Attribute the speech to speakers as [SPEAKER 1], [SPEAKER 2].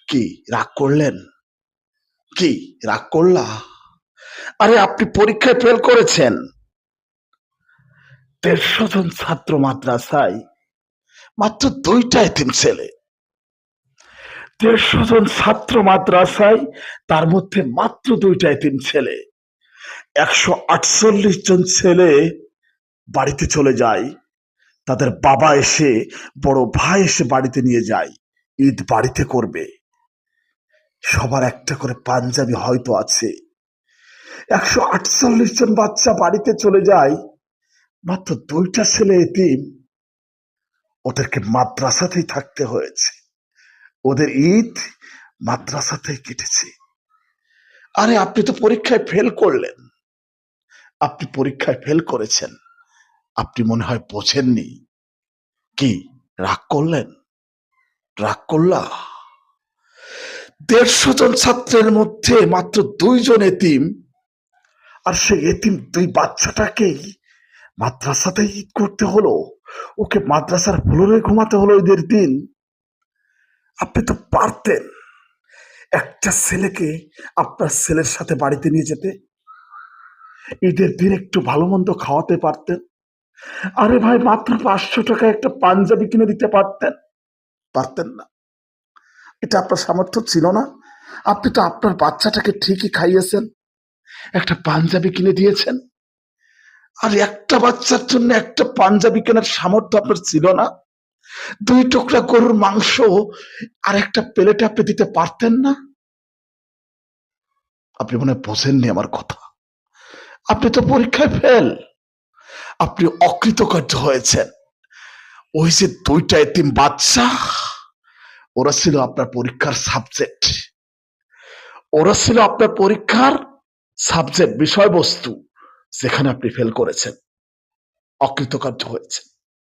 [SPEAKER 1] কি রাগ করলেন? কি রাগ করলা? আরে আপনি পরীক্ষায় ফেল করেছেন। ১৫০ জন ছাত্র মাদ্রাসায়, মাত্র ২টা এতিম ছেলে। ১৫০ জন ছাত্র মাদ্রাসায়, তার মধ্যে মাত্র ২টা এতিম ছেলে। ১৪৮ জন ছেলে বাড়িতে চলে যায়। তাদের বাবা এসে, বড় ভাই এসে বাড়িতে নিয়ে যায়, ঈদ বাড়িতে করবে। সবার একটা করে পাঞ্জাবি হয়তো আছে। ১৪৮ জন বাচ্চা বাড়িতে চলে যায়, মাত্র ২টা ছেলে এতিম। ওদেরকে মাদ্রাসাতেই থাকতে হয়েছে। ওদের ঈদ মাদ্রাসাতেই কেটেছে। আরে আপনি তো পরীক্ষায় ফেল করলেন। আপনি পরীক্ষায় ফেল করেছেন, আপনি মনে হয় বোঝেননি। কি রাগ করলেন? রাগ করলা? ১৫০ জন ছাত্রের মধ্যে মাত্র ২ জন এতিম, আর সেই এতিম ২ বাচ্চাটাকেই মাদ্রাসাতেই ঈদ করতে হলো। ওকে মাদ্রাসার ফ্লোরে ঘুমাতে হলো ঈদের দিন। আপনি তো পারতেন একটা ছেলেকে আপনার ছেলের সাথে বাড়িতে নিয়ে যেতে, ঈদের দিন একটু ভালো মন্দ খাওয়াতে পারতেন। আরে ভাই, মাত্র ৫০০ টাকা একটা পাঞ্জাবি কিনে দিতে পারতেন। পারতেন না? এটা আপনার সামর্থ্য ছিল না? আপনি তো আপনার বাচ্চাটাকে ঠিকই খাইয়েছেন, একটা পাঞ্জাবি কিনে দিয়েছেন। আর একটা বাচ্চার জন্য একটা পাঞ্জাবি কেনার সামর্থ্য আপনার ছিল না? ২ টুকরা গরুর মাংস আর একটা প্লেটে আপনি দিতে পারতেন না? আপনি মনে হয় বোঝেননি আমার কথা। আপনি তো পরীক্ষায় ফেল, আপনি অকৃতকার্য হয়েছেন। ওই যে ২টা এতিম বাচ্চা, ওরা ছিল আপনার পরীক্ষার সাবজেক্ট। ওরা ছিল আপনার পরীক্ষার সাবজেক্ট, বিষয়বস্তু, যেখানে আপনি ফেল করেছেন, অকৃতকার্য হয়েছে।